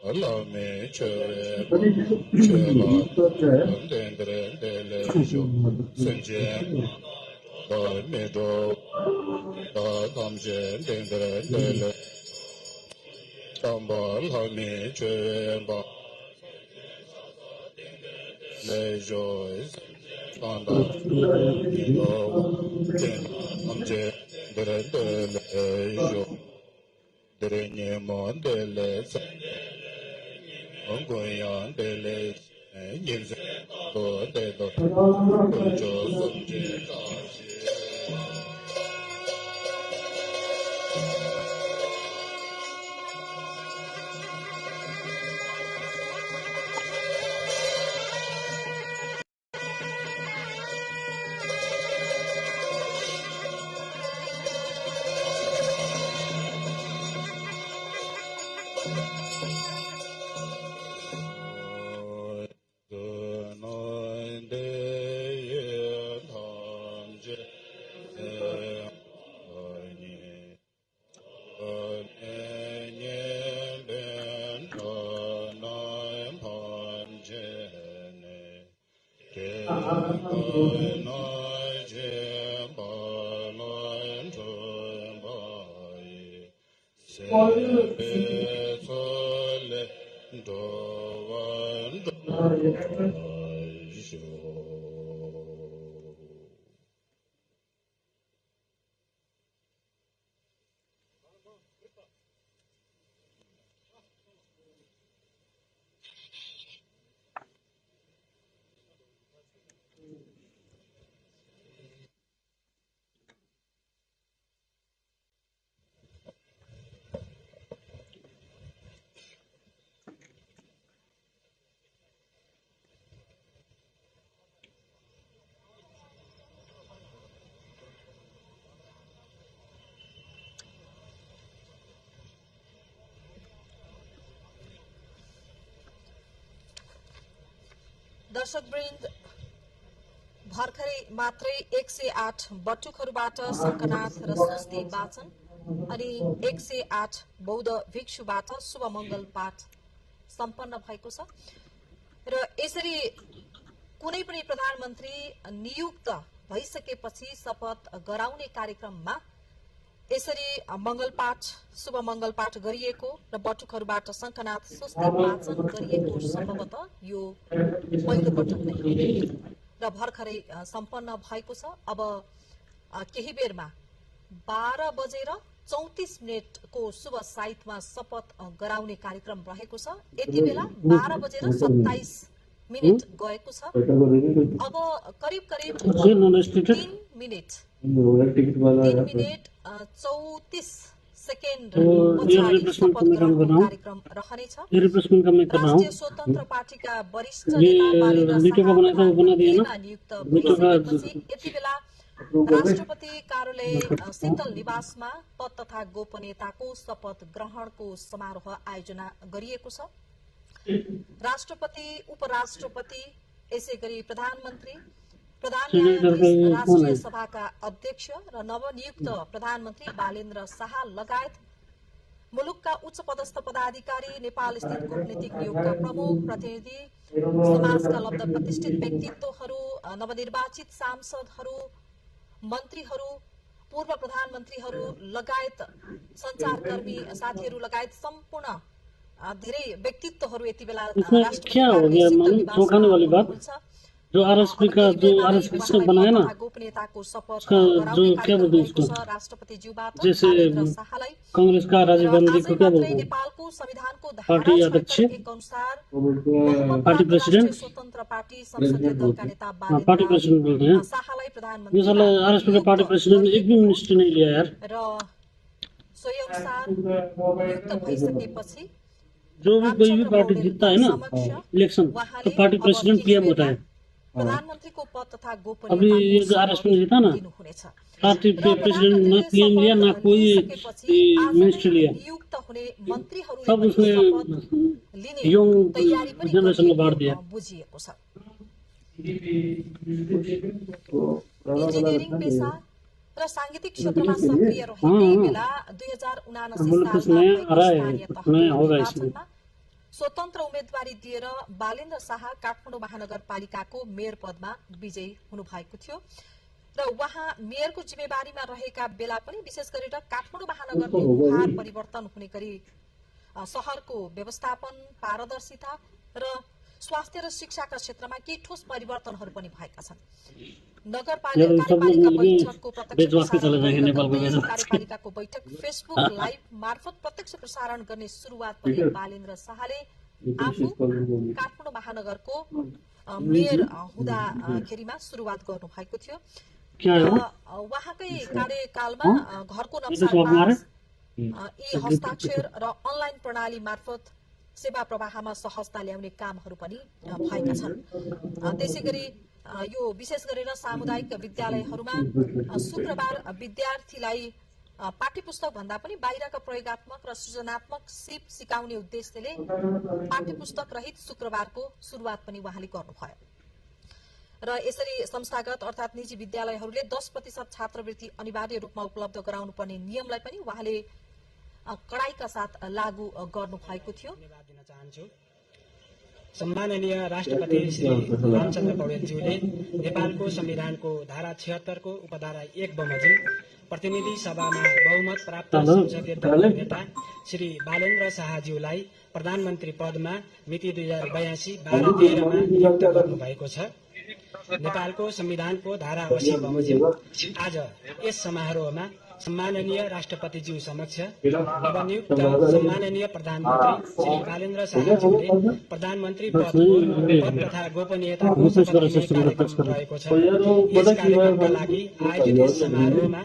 Allah me chöre chöba dendere dele jo senje da me do da damje dendere dele tamba la me chöba le jo tanda do den damje dere dele jo dere nye mo dele Ongoyan dele nyinze do de do kunjo sumje दर्शकवृन्द भर्खरै मात्रै 108 बटुकहरूबाट शङ्खनाथ र स्वस्ति वाचन अनि 108 बौद्ध भिक्षुबाट शुभ मङ्गल पाठ सम्पन्न भएको छ र यसरी कुनै पनि प्रधानमन्त्री नियुक्त भइसकेपछि शपथ गराउने कार्यक्रममा यसरी मंगल पाठ शुभ मंगल पाठ गरिएको र बटुकहरूबाट शङ्खनाथ स्वस्ति वाचन गरिएको सम्भवतः यो पहिलो पटक नै र भर्खरै सम्पन्न भएको छ। अब केही बेरमा 12:34 को शुभ साइतमा शपथ गराउने कार्यक्रम रहेको छ। यति बेला 12:27 गएको छ। अब करिब 3 मिनेट 34 सेकेन्ड शपथ ग्रहणको कार्यक्रम रहनेछ। राष्ट्रिय स्वतन्त्र पार्टीका वरिष्ठ नेता नियुक्त भइसकेपछि यति बेला राष्ट्रपति कार्यालय शीतल निवासमा पद तथा गोपनीयताको शपथ ग्रहणको समारोह आयोजना गरिएको छ। राष्ट्रपति उपराष्ट्रपति यसैगरी प्रधानमन्त्री प्रधान न्यायाधीश राष्ट्रिय सभाका अध्यक्ष र नवनियुक्त प्रधानमन्त्री बालेन्द्र शाह लगायत मुलुकका उच्च पदस्थ पदाधिकारी, नेपाल स्थित कूटनीतिक नियोगका प्रमुख प्रतिनिधि, समाजका लब्ध प्रतिष्ठित व्यक्तित्वहरू, नवनिर्वाचित सांसदहरू, मन्त्रीहरू, पूर्व प्रधानमन्त्रीहरू लगायत संचारकर्मी साथीहरू लगायत सम्पूर्ण धेरै व्यक्तित्वहरू यति बेला जो आरएसपी का जो आरएसपी से बनाया ना उसका जो क्या बोलते हैं उसको, जैसे कांग्रेस का राजीव गांधी को क्या बोलते हैं, पार्टी अध्यक्ष, पार्टी प्रेसिडेंट, पार्टी प्रेसिडेंट बोलते हैं। ये साला आरएसपी का पार्टी प्रेसिडेंट ने एक भी मिनिस्ट्री नहीं लिया यार। जो भी कोई भी पार्टी जीतता है ना इलेक्शन तो पार्टी प्रेसिडेंट पीएम होता है। प्रधानमन्त्रीको पद तथा अभी ये जो आरएस में था ना, दिनुहुनेछ। पार्टी प्रेसिडेंट न पीएम लिया ना कोई मिनिस्टर लिया, नियुक्त हुने मन्त्रीहरूले सब उसने लिने यंग तयारी पनि जनरेशन में बांट दिया। बुझिएको छ। इन्जिनियरिङ पेसा र सांगीतिक क्षेत्रमा सक्रिय रहेको बेला 2079 सालमा स्वतन्त्र उम्मेदवारी दिएर बालेन्द्र शाह काठमाडौँ महानगरपालिकाको मेयर पदमा विजयी हुनुभएको थियो र उहाँ मेयरको जिम्मेवारीमा रहेका बेला पनि विशेष गरेर काठमाडौँ महानगरको मुहार परिवर्तन हुने गरी शहरको व्यवस्थापन, पारदर्शिता र स्वास्थ्य र शिक्षाका क्षेत्रमा केही ठोस परिवर्तनहरू पनि भएका छन्। कार्यपालिकाको बैठक फेसबुक लाइभ मार्फत प्रत्यक्ष प्रसारण गर्ने सुरुवात पनि बालेन्द्र शाहले आफू काठमाडौँ महानगरको मेयर हुँदाखेरिमा सुरुवात गर्नुभएको थियो। उहाँकै कार्यकालमा घरको नक्सा, ई हस्ताक्षर र अनलाइन प्रणाली मार्फत सेवा प्रवाहमा सहजता ल्याउने कामहरू पनि भएका छन्। त्यसैगरी यो विशेष गरेर सामुदायिक विद्यालयहरूमा शुक्रबार विद्यार्थीलाई पाठ्यपुस्तक भन्दा पनि बाहिरका प्रयोगात्मक र सृजनात्मक सिप सिकाउने उद्देश्यले पाठ्यपुस्तक रहित शुक्रबारको सुरुवात पनि उहाँले गर्नुभयो र यसरी संस्थागत अर्थात् निजी विद्यालयहरूले 10% छात्रवृत्ति अनिवार्य रूपमा उपलब्ध गराउनु पर्ने नियमलाई पनि उहाँले कडाइका साथ लागू गर्नु भएको थियो। धन्यवाद दिन चाहन्छु। सम्माननीय राष्ट्रपति श्री रामचन्द्र पौडेलज्यूले नेपालको संविधानको धारा 76 को उपधारा 1 बमोजिम प्रतिनिधि सभामा बहुमत प्राप्त संसदीय दलका नेता श्री बालेन्द्र शाहज्यूलाई प्रधानमन्त्री पदमा मिति 2082-12-13 मा नियुक्त गर्नुभएको छ। नेपालको संविधानको धारा 80 बमोजिम आज यस समारोहमा सम्माननीय राष्ट्रपतिज्यू समक्ष नवनियुक्त सम्माननीय प्रधानमन्त्री श्री बालेन्द्र शाहज्यूले प्रधानमन्त्री पद तथा गोपनीयताको शपथ लिने कार्यक्रम रहेको छ। यस कार्यक्रमका लागि आयोजित यस समारोहमा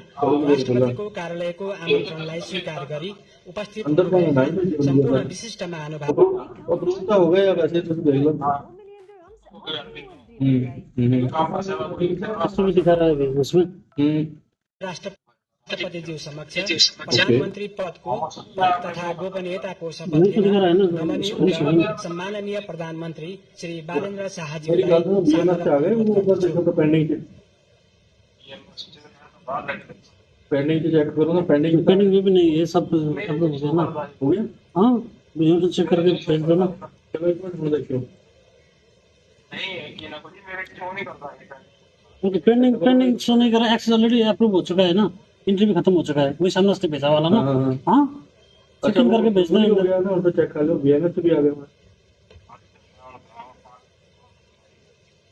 राष्ट्रपतिको कार्यालयको आमन्त्रणलाई स्वीकार गरी उपस्थित हुनुभएका सम्पूर्ण विशिष्ट महानुभाव राष्ट्रपतिज्यू समक्ष प्रधानमन्त्री पदको तथा गोपनीयताको शपथ लिन नवनियुक्त सम्माननीय प्रधानमन्त्री श्री बालेन्द्र शाहज्यूलाई पेंडिंग से चेक करो ना, पेंडिंग में भी नहीं, ये सब अप्रूव हो गया ना, हो गया। हाँ मुझे तो चेक करके भेज दो ना। चलो एक मिनट देखियो। ओके, पेंडिंग शो नहीं कर रहा, एक्सेस ऑलरेडी अप्रूव हो चुका है ना, इंटरव्यू खत्म हो चुका है, वही सामने से भेजा वाला ना। हाँ चेकिंग करके भेजना है, तो चेक कर लो, बीएनएस भी आ गया।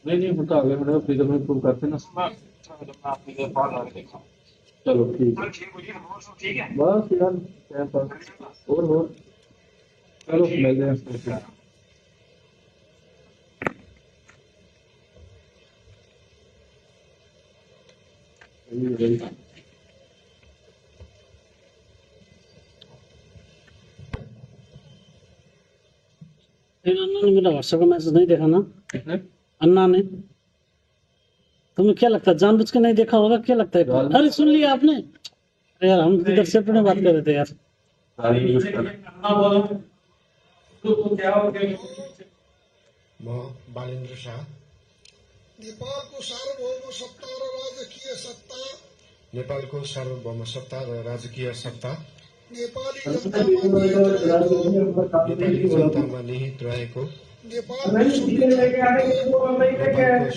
नहीं होता आ गया, मैंने फ्रीजर में प्रूव करते ना। चलो ठीक है, बस यार और चलो मिलते हैं। अन्ना ने मेरा व्हाट्सएप का मैसेज नहीं देखा ना? अन्ना ने, तुम्हें क्या लगता है जानबूझ के नहीं देखा होगा? क्या लगता है? अरे सुन लिया आपने यार, हम इधर से अपने बात कर रहे थे यार। म बालेन्द्र शाह नेपालको सार्वभौम सत्ता र राजकीय सत्ता नेपाली जनतामा निहित रहेको नेपालको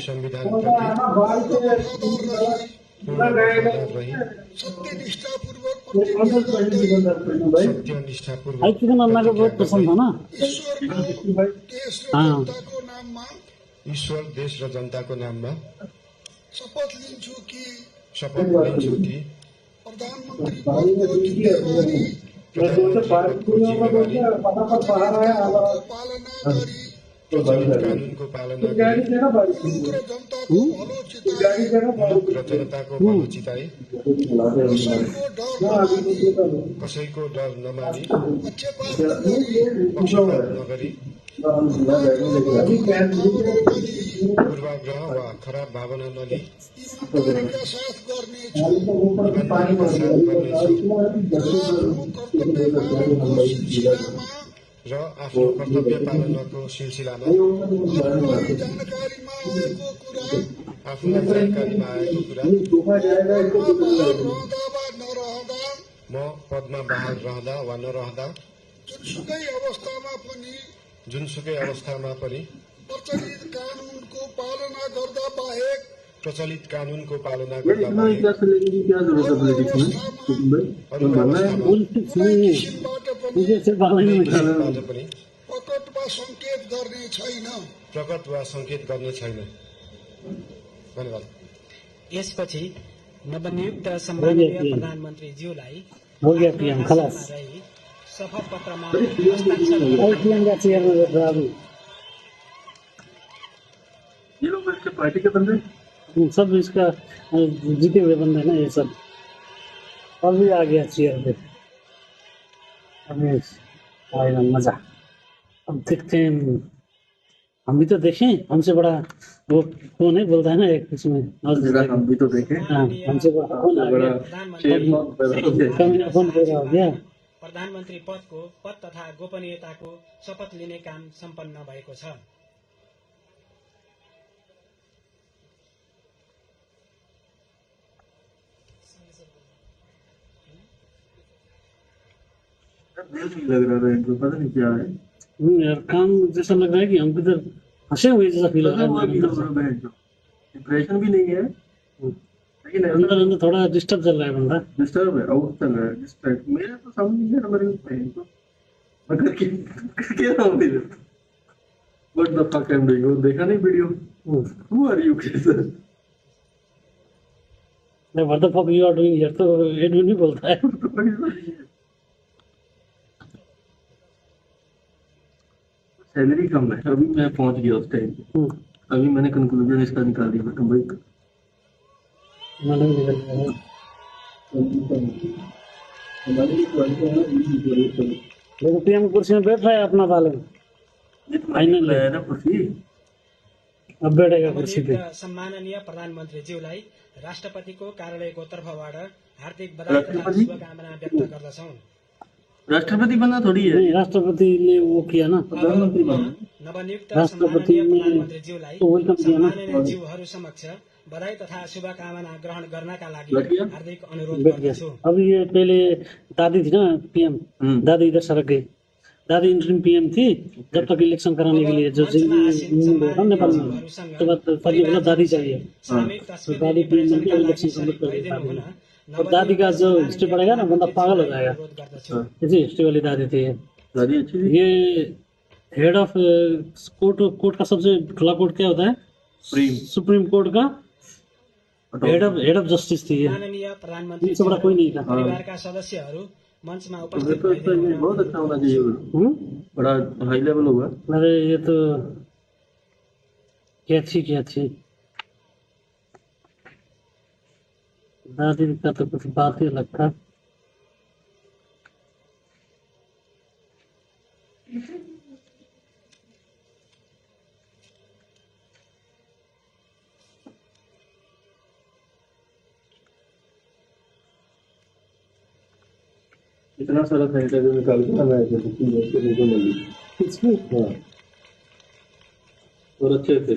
संविधानप्रति सत्यनिष्ठापूर्वक अन्ना को बहुत पसंद था ना। हाँ ईश्वर देश र जनताको नाममा शपथ लिन्छु कि प्रधानमन्त्री कानूनको पालना र जनताको भलो चिताई कसैको डर नमानी पक्षपात नगरी पूर्वाग्रह वा खराब भावना नलिई ईमानदारीका साथ गर्नेछु इमानदारीका साथ गर्नेछु र आफ्नो कर्तव्य पालनको सिलसिलामा र आफ्नो कर्तव्य पालनको सिलसिलामा आफूलाई जानकारीमा आएको कुरा म पदमा बहाल रहँदा वा नरहँदा जुनसुकै अवस्थामा पनि जुनसुकै अवस्थामा पनि प्रचलित कानूनको पालना गर्दा बाहेक प्रचलित कानूनको पालना भाई गर्दा इतना बाहेक इतिहास से लेने की क्या जरूरत है पॉलिटिक्स में कुतुब भाई अरू बनना है अवस्थामा पोलिटिक्स कुनै नहीं है किसिमबाट पनि मुझे सिर्फ बालैमा किसिमबाट पनि प्रकट वा सङ्केत गर्ने छैन। प्रकट वा सङ्केत गर्ने छैन। धन्यवाद। यसपछि नवनियुक्त सम्माननीय प्रधानमन्त्रीज्यूलाई हो गया पीएम खलास। आसनमा रही शपथ पत्रमा अरे पीएम हस्ताक्षर और पीएम का चेयर में बैठ रहा हूँ। ये लोग इसके पार्टी के बंदे सब इसका जीते हुए बंदे हैं ना ये सब। अभी आ गया चेयर पे। अभी आएगा मजा। अब देखते हैं, हम भी तो देखें, हमसे बड़ा वो कौन है बोलता है ना एक इसमें। जरा हम भी तो देखें हाँ, हमसे बड़ा कौन आ बड़ा गया? शेर मौत पैदा हो गया कमीना कौन पैदा हो गया? प्रधानमन्त्री पदको पद तथा गोपनीयताको शपथ लिने काम सम्पन्न भएको छ। दिल नहीं लग रहा है इनको पता नहीं क्या है यार काम जैसा लग रहा है कि हम किधर फंसे हुए जैसा फील हो रहा है अंदर से। डिप्रेशन भी नहीं है लेकिन अंदर अंदर थोड़ा डिस्टर्ब चल रहा है बंदा। डिस्टर्ब है आउट चल रहा है डिस्ट्रैक्ट मेरा तो समझ नहीं आ रहा मेरे बहन को मैं करके क्या रहा हूँ फिर what the fuck I am doing वो देखा नहीं वीडियो हु आर यू कैसे what the fuck you are doing here तो एडमिन भी बोलता है। सैलरी कम है अभी मैं पहुंच गया उस टाइम पे अभी मैंने कंक्लूजन इसका निकाल दिया बेटा भाई मैंने भी निकल गया। देखो पीएम कुर्सी में बैठ रहा है अपना बाले में। फाइनल है ना कुर्सी अब बैठेगा कुर्सी पे। नवनियुक्त सम्माननीय प्रधानमन्त्रीज्यूलाई राष्ट्रपतिको कार्यालयको तर्फबाट हार्दिक बधाई तथा राष्ट्रपति? शुभकामना व्यक्त गर्दछौँ। राष्ट्रपति बनना थोड़ी है नहीं, राष्ट्रपति ने वो किया ना, प्रधानमंत्री बनना नवनियुक्त राष्ट्रपति सम्माननीय ने प्रधानमन्त्रीज्यूलाई तो वेलकम किया ना। सम्माननीय ज्यूहरू समक्ष बधाई तथा शुभकामना ग्रहण गर्नका लागि बैठ गया? हार्दिक अनुरोध बैठ गया। गर्दछु। अब ये पहले दादी थी ना पीएम, दादी इधर सड़क गई। दादी इंटरिम पीएम थी जब तक इलेक्शन कराने के लिए जो नेपाल में, उसके बाद तभी बोला दादी चाहिए। तो दादी पीएम बन के इलेक्शन सबमिट कर दी। और दादी का जो हिस्ट्री पड़ेगा ना बंदा पागल हो जाएगा। ऐसी हिस्ट्री वाली दादी थी। दादी अच्छी थी ये हेड ऑफ कोर्ट का सबसे खुला कोर्ट क्या होता है? सुप्रीम कोर्ट का हेड ऑफ जस्टिस थी ये। माननीय प्रधानमन्त्री इनसे बड़ा कोई नहीं था। परिवारका सदस्यहरू मञ्चमा तो उपस्थित तो इसका ये बहुत अच्छा होना चाहिए बड़ा हाई लेवल होगा अरे ये तो क्या थी दादी का तो कुछ बात ही अलग था। इतना सारा सैनिटाइजर निकाल के मैं ऐसे को मिली हाँ और अच्छे थे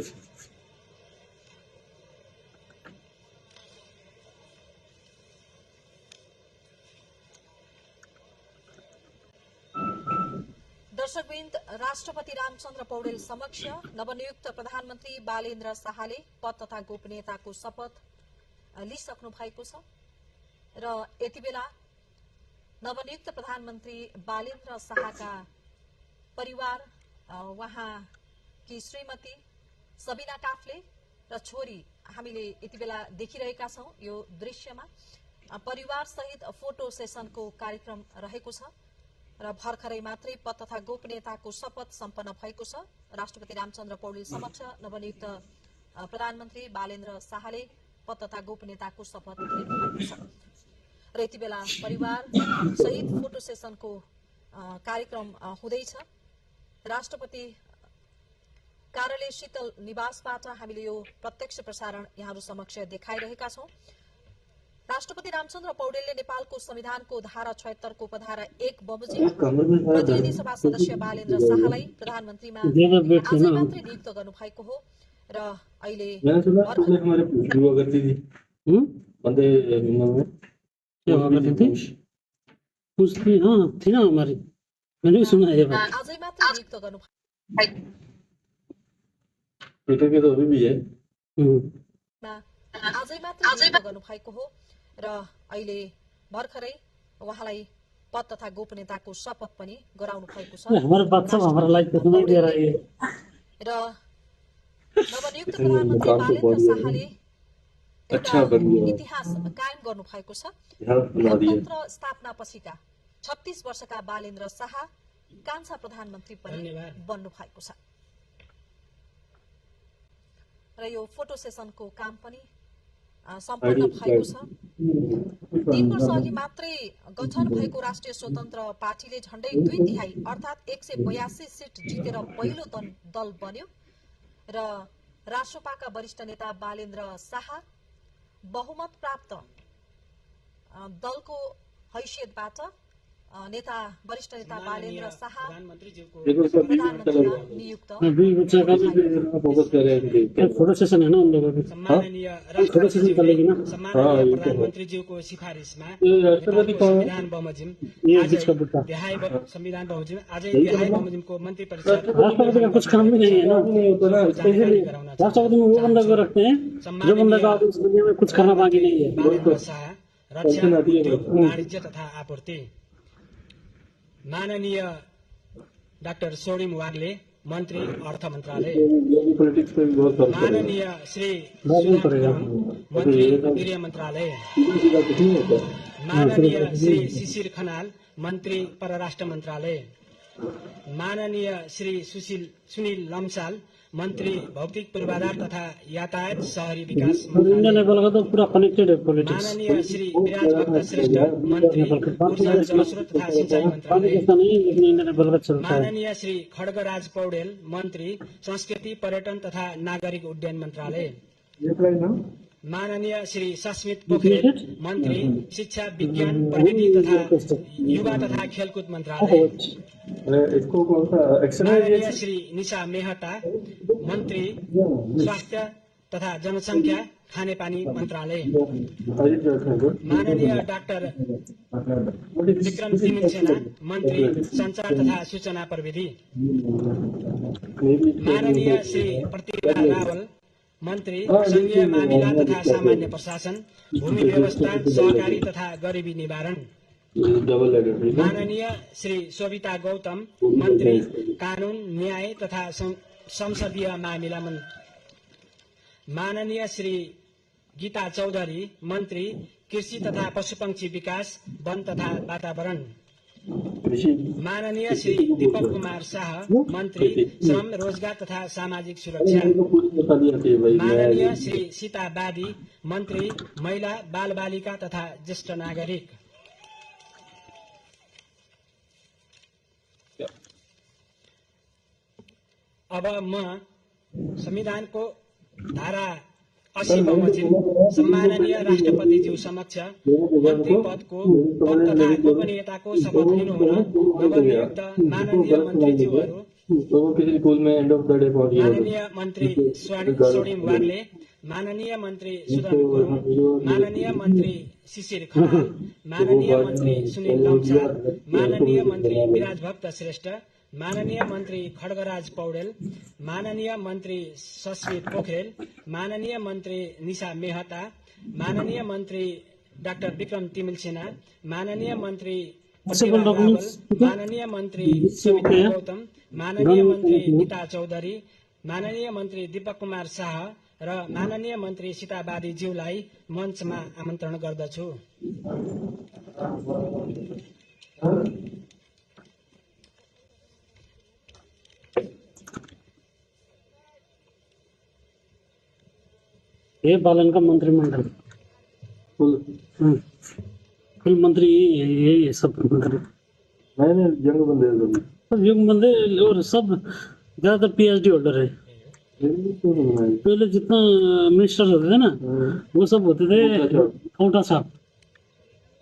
दर्शकवृन्द, राष्ट्रपति रामचन्द्र पौडेल समक्ष नवनियुक्त प्रधानमन्त्री बालेन्द्र शाहले पद तथा गोपनीयताको शपथ लिइसक्नु भएको छ र यति बेला नवनियुक्त प्रधानमन्त्री बालेन्द्र शाहका परिवार, उहाँकी श्रीमती सबिना काफ्ले र छोरी हामीले यति बेला देखिरहेका छौं। यो दृश्यमा परिवार सहित फोटो सेसनको कार्यक्रम रहेको छ र भर्खरै मात्रै पद तथा गोपनीयताको शपथ सम्पन्न भएको छ। राष्ट्रपति रामचन्द्र पौडेल समक्ष नवनियुक्त प्रधानमन्त्री बालेन्द्र शाहले पद तथा गोपनीयताको शपथ लिनुभएको छ र यति बेला परिवार सहित फोटो सेसनको कार्यक्रम हुँदैछ। राष्ट्रपति कार्यालय शीतल निवासबाट हामीले यो प्रत्यक्ष प्रसारण यहाँहरू समक्ष देखाइरहेका छौं। राष्ट्रपति रामचन्द्र पौडेलले नेपालको संविधानको धारा 76 को उपधारा 1 बमोजिम प्रतिनिधि सभा सदस्य बालेन्द्र शाहलाई प्रधानमन्त्रीमा आजै मात्रै नियुक्त गर्नुभएको हो र अहिले हमारे हुआ करती थी बंदे कुछ थी, हाँ थी ना हमारी, मैंने भी सुना है ये बात। आजै मात्रै नियुक्त गर्नुभएको ट्विटर के तो अभी भी है। आजै मात्रै नियुक्त गर्नुभएको हो र अहिले भर्खरै उहाँलाई पद तथा गोपनीयताको शपथ पनि गराउनु भएको छ हमारे बात सब हमारा लाइफ पे सुनाई दे रहा है। र नवनियुक्त प्रधानमन्त्री बालेन्द्र शाहले अच्छा बन गया। इतिहास कायम गर्नु भएको छ। यहाँ बना दिया। गणतन्त्र स्थापना पछिका 36 वर्षका बालेन्द्र शाह कान्छा प्रधानमन्त्री पनि बन्नु भएको छ र यो फोटो सेसनको काम पनि सम्पन्न भएको छ। 3 वर्ष अघि मात्रै गठन भएको राष्ट्रिय स्वतन्त्र पार्टीले झण्डै 2/3 अर्थात् 182 सिट जितेर पहिलो दल बन्यो र राष्ट्रपाका वरिष्ठ नेता बालेन्द्र शाह बहुमत प्राप्त दलको हैसियतबाट वरिष्ठ नेता बालेन्द्र शाह प्रधानमन्त्रीमा नियुक्त फोकस कर रहे हैं। फोटो सेशन है ना उन लोगों की, सम्माननीय फोटो सेशन कर लेगी ना। सम्माननीय प्रधानमन्त्रीज्यूको सिफारिसमा राष्ट्रपति संविधान बमोजिम ये बीच का बुट्टा संविधान बमोजिम आजै देहाय बमोजिमको मन्त्री परिषद राष्ट्रपति का कुछ काम भी नहीं है ना, इसलिए राष्ट्रपति में वो बंदा को रखते हैं जो बंदा का इस दुनिया में कुछ करना बाकी नहीं है। बालेन्द्र शाह रक्षा उद्योग वाणिज्य तथा आपूर्ति, माननीय डाक्टर सोनिम वाग्ले मन्त्री अर्थ मन्त्रालय, पॉलिटिक्स पे भी बहुत फर्क पड़ेगा। माननीय श्री सुधान गुरुङ मन्त्री गृह मन्त्रालय, माननीय श्री शिशिर खनाल मन्त्री परराष्ट्र मन्त्रालय, माननीय श्री सुनिल लम्साल मन्त्री भौतिक पूर्वाधार तथा यातायात शहरी विकास इंडियन लेवल का तो पूरा कनेक्टेड है पॉलिटिक्स। माननीय श्री विराज भक्त श्रेष्ठ मन्त्री ऊर्जा जलस्रोत तथा सिंचाई मन्त्रालय, नहीं लेकिन इंडियन लेवल का चलता है। माननीय श्री खड्गराज पौडेल मन्त्री संस्कृति पर्यटन तथा नागरिक उड्डयन मन्त्रालय, माननीय श्री सस्मित पोखरेल मन्त्री शिक्षा विज्ञान प्रविधि तथा युवा तथा खेलकुद मन्त्रालय, इसको कौन सा माननीय श्री निशा मेहता मन्त्री स्वास्थ्य तथा जनसङ्ख्या खानेपानी मन्त्रालय, माननीय डाक्टर विक्रम तिमिल मन्त्री संचार तथा सूचना प्रविधि, माननीय श्री प्रतिभा रावल मन्त्री संघीय मामिला तथा सामान्य प्रशासन, भूमि व्यवस्था, सहकारी तथा गरिबी निवारण, माननीय श्री शोभिता गौतम मन्त्री कानून न्याय तथा संसदीय मामिला, माननीय श्री गीता चौधरी मन्त्री कृषि तथा पशुपक्षी विकास, वन तथा वातावरण, माननीय श्री दीपक कुमार शाह मन्त्री श्रम रोजगार तथा सामाजिक सुरक्षा, माननीय श्री सीता बादी मन्त्री महिला बाल बालिका तथा ज्येष्ठ नागरिक, अब म संविधानको धारा 80 बमोजिम सम्माननीय राष्ट्रपतिज्यू समक्ष मन्त्री पदको पद तथा गोपनीयताको शपथ लिनुहुन नवनियुक्त माननीय मन्त्रीज्यूहरू किसी स्कूल में एंड ऑफ द डे पहुंच गया। माननीय मन्त्री सोनिम वाग्ले, माननीय मन्त्री सुधान गुरुङ, माननीय मन्त्री शिशिर खनाल, माननीय मन्त्री सुनिल लम्साल, माननीय मन्त्री विराज भक्त श्रेष्ठ, माननीय मन्त्री खड्गराज पौडेल, माननीय मन्त्री सस्मित पोखरेल, माननीय मन्त्री निशा मेहता, माननीय मन्त्री डाक्टर विक्रम तिमिल सिन्हा, माननीय मन्त्री प्रतिभा रावल, माननीय मन्त्री सविता गौतम, माननीय मन्त्री गीता चौधरी, माननीय मन्त्री दीपक कुमार शाह र माननीय मन्त्री सीताबादी ज्यूलाई मञ्चमा आमन्त्रण गर्दछु। ये बालन का मंत्रिमंडल फुल मंत्री यही है, सब मंत्री नहीं यंग बंदे सब यंग बंदे और सब ज्यादातर पीएचडी होल्डर है। पहले जितना मिनिस्टर होते थे ना वो सब होते थे अंगूठा छाप,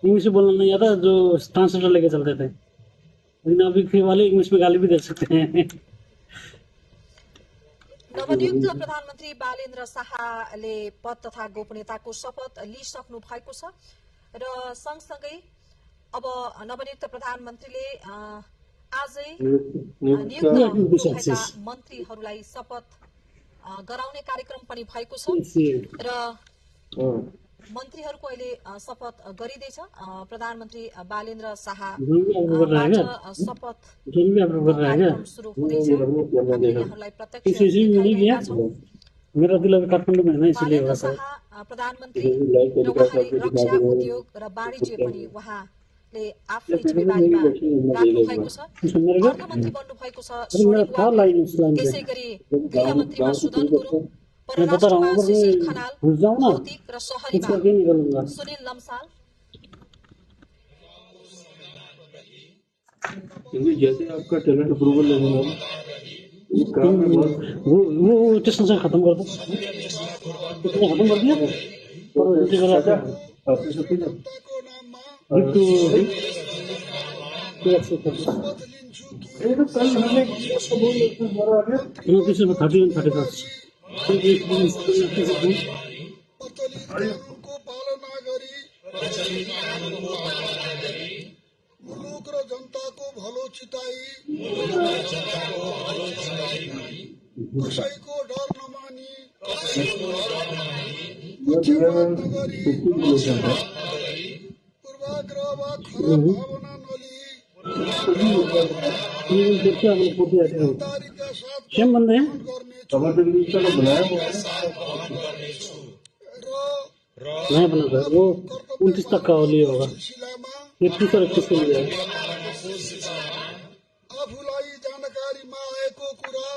इंग्लिश में बोलना नहीं आता, जो ट्रांसलेटर लेके चलते थे। लेकिन अभी के वाले इंग्लिश में गाली भी दे सकते हैं। नवनियुक्त प्रधानमन्त्री बालेन्द्र शाहले पद तथा गोपनीयताको शपथ लिइसक्नु भएको छ र सँगसँगै अब नवनियुक्त प्रधानमन्त्रीले आजै नियुक्त भएका मन्त्रीहरूलाई शपथ गराउने कार्यक्रम पनि भएको छ र मन्त्रीहरूको अहिले शपथ गरिँदैछ। प्रधानमन्त्री बालेन्द्र शाहबाट शपथ कार्यक्रम सुरु हुँदैछ। यहाँहरूलाई प्रत्यक्ष देखाइरहेका छौँ। मेरा दिल अभी काठमाडौँ में है ना, इसलिए बालेन्द्र शाह प्रधानमन्त्री र उहाँले रक्षा उद्योग र वाणिज्य पनि उहाँले आफ्नै जिम्मेवारीमा राख्नु भएको छ। अर्थमन्त्री बन्नु भएको छ स्वर्णिम वाग्ले, त्यसै गरी गृहमन्त्रीमा सुदन गुरुङ, परराष्ट्रमा शिशिर खनाल, भौतिक र शहरीमा सुनिल लम्साल। क्योंकि जैसे आपका टैलेंट अप्रूवल लेवल है वो टेस्ट से खत्म कर दो, खत्म कर दिया और उल्टी करा था आपने सब कुछ जनताको नाममा बिट्टू ये तो कल हमने इसको बोल लेते हैं बड़ा आ गया 31 प्रचलित कानुनको पालना गरी मुलुक र जनताको भलो चिताई कसैको डर नमानी पक्षपात नगरी पूर्वाग्रह वा खराब भावना नलिई इमानदारीका साथ सेम बंदे हैं, गर्नेछु टमाटर मिर्चा का बनाया हुआ है र नया बना था वो 29 तक का होली होगा, सिलसिलामा 31 और 31 के लिए है। आफूलाई जानकारीमा आएको कुरा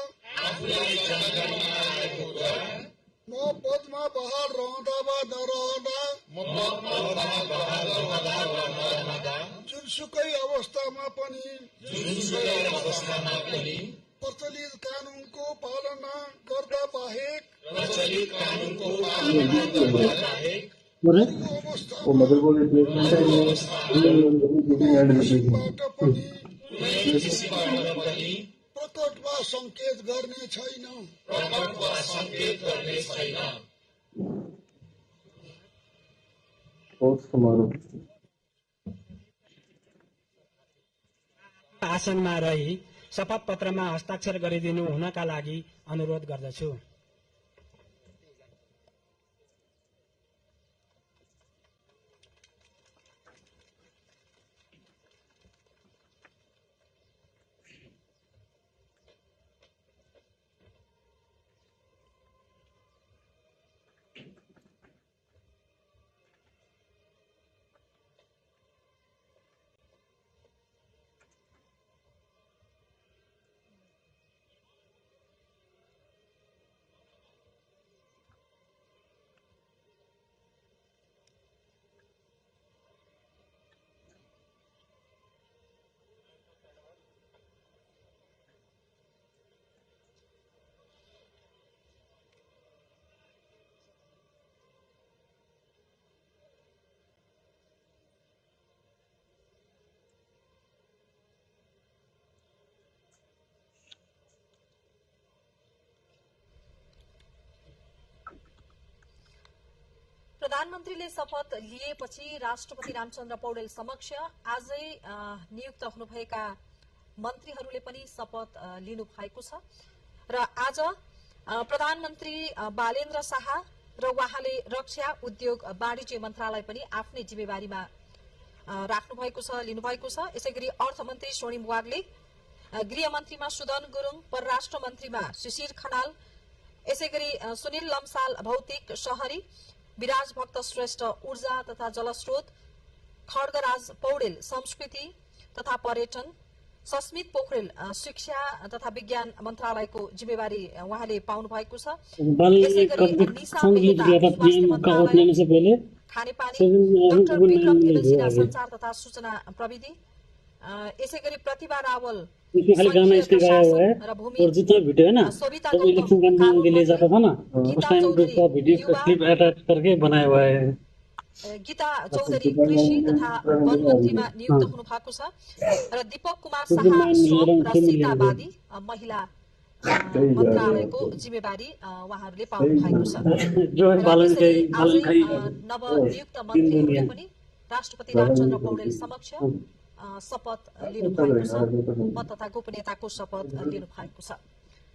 म पदमा बहाल रहँदा वा नरहँदा जुनसुकै अवस्थामा पनि प्रचलित कानुनको पालना गर्दा बाहेक बोले अवस्थाबाट वो मदरबोर्ड रिप्लेसमेंट है ये एंड रिप्लेसमेंट पनि प्रकट वा संकेत गर्ने छैन। और समारोह आसनमा रही शपथ पत्रमा हस्ताक्षर गरिदिनु हुनका लागि अनुरोध गर्दछु। प्रधानमन्त्रीले शपथ लिएपछि राष्ट्रपति रामचन्द्र पौडेल समक्ष आजै नियुक्त हुनुभएका मन्त्रीहरूले पनि शपथ लिनु भएको छ र आज प्रधानमन्त्री बालेन्द्र शाह र उहाँले रक्षा उद्योग वाणिज्य मन्त्रालय पनि आफ्नै जिम्मेवारीमा राख्नु भएको छ, लिनु भएको छ। यसैगरी अर्थमन्त्री स्वर्णिम वाग्ले, गृहमन्त्रीमा सुदन गुरुङ, परराष्ट्र मन्त्रीमा शिशिर खनाल, यसैगरी सुनिल लम्साल भौतिक शहरी, विराज भक्त श्रेष्ठ ऊर्जा तथा जलस्रोत, खड्गराज पौडेल संस्कृति तथा पर्यटन, सस्मित पोखरेल शिक्षा तथा विज्ञान मन्त्रालयको जिम्मेवारी उहाँले पाउनु भएको छ। खानेपानी, डाक्टर विक्रम तेलसिना संचार तथा सूचना प्रविधि, यसैगरी प्रतिभा रावल इसमें खाली गाना इसने गाया हुआ है र भूमि और जितना वीडियो है ना सोभिता जब इलेक्शन कैंपेन के लिए जाता था ना उस टाइम का वीडियो का क्लिप अटैच करके बनाया हुआ है। गीता चौधरी कृषि तथा वन मन्त्रीमा नियुक्त हुनु भएको छ र दीपक कुमार शाह श्रम र सीतावादी महिला मन्त्रालयको जिम्मेवारी उहाँहरूले पाउनु भएको छ। जो है बालन त्यसैले बालन आजै नवनियुक्त मन्त्रीहरूले पनि राष्ट्रपति रामचन्द्र पौडेल समक्ष शपथ लिनु भएको छ, पद तथा गोपनीयताको शपथ लिनु भएको छ।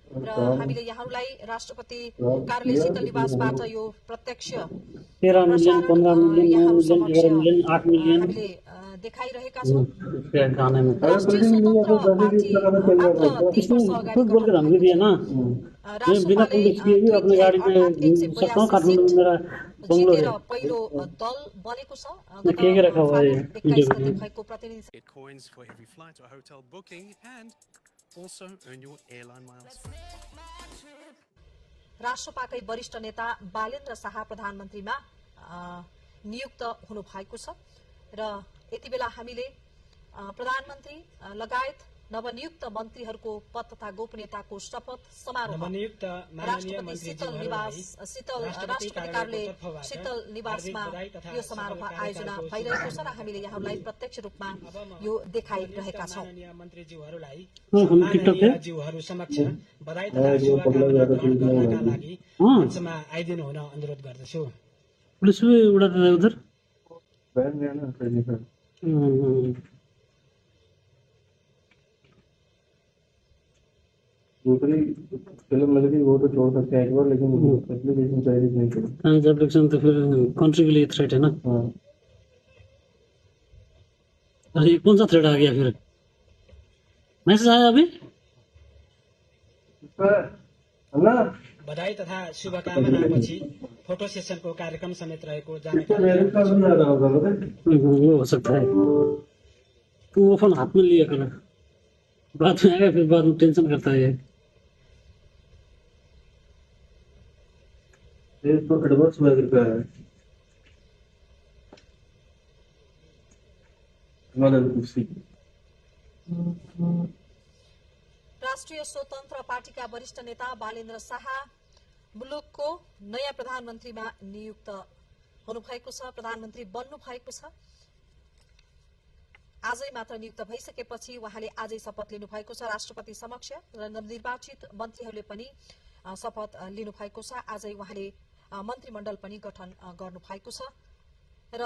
र हामीले यहाँहरूलाई राष्ट्रपति कार्यालय शीतल निवासबाट यो प्रत्यक्ष 13 million 15 million 9 million 11 million 8 million हामीले देखाइरहेका छौँ। गाने में राष्ट्रिय स्वतन्त्र पार्टी मात्र 3 वर्ष अगाडि खुद बोल के धमकी दिया ना मैं बिना पुलिस किए भी अपने गाड़ी में सकता हूँ काठमांडू में मेरा बंगलो है पहिलो दल बनेको छ। मैं के रखा हुआ है 21 गते भएको प्रतिनिधि Get coins for every flight or hotel booking and also earn your airline miles. राष्ट्रपाकै वरिष्ठ नेता बालेन्द्र शाह प्रधानमन्त्रीमा नियुक्त हुनु भएको छ र यति बेला हामीले प्रधानमन्त्री लगायत नवनियुक्त मन्त्रीहरूको पद तथा गोपनीयताको शपथ समारोह नवनियुक्त माननीय राष्ट्रपति मन्त्रीज्यूहरूलाई राष्ट्रपति कार्यालय शीतल निवासमा यो समारोह आयोजना भइरहेको छ र हामीले यहाँहरूलाई प्रत्यक्ष रूपमा यो देखाइरहेका छौँ। माननीय मन्त्रीज्यूहरूलाई हम टिकटक है ज्यूहरू समक्ष बधाई तथा शुभकामना ग्रहण गर्नका लागि मञ्चमा आइदिनु हुन अनुरोध गर्दछु। पुलिस भी उड़ाते थे उधर बैन गया ना ट्रेनिंग का दूसरी फिल्म मिल गई वो तो छोड़ सकते हैं एक बार लेकिन एप्लीकेशन चाहिए नहीं करो एप्लीकेशन तो फिर कंट्री के लिए थ्रेट है ना। हाँ अरे कौन सा थ्रेट आ गया फिर मैसेज आया अभी अन्ना बधाई तथा शुभकामनापछि फोटो सेसनको कार्यक्रम समेत रहेको जानकारी मेरे का सुन रहा होगा वो हो सकता है तुम वो फोन हाथ में लिया करो बाद में आएगा फिर बाद में टेंशन करता है ये तो एडवांस वगैरह का है हमारा कुर्सी राष्ट्रिय स्वतन्त्र पार्टीका वरिष्ठ नेता बालेन्द्र शाह मुलुकको नयाँ प्रधानमन्त्रीमा नियुक्त हुनुभएको छ, प्रधानमन्त्री बन्नु भएको छ। आजै मात्र नियुक्त भइसकेपछि उहाँले आजै शपथ लिनु भएको छ राष्ट्रपति समक्ष र नवनिर्वाचित मन्त्रीहरूले पनि शपथ लिनु भएको छ। आजै उहाँले मन्त्रीमण्डल पनि गठन गर्नु भएको छ र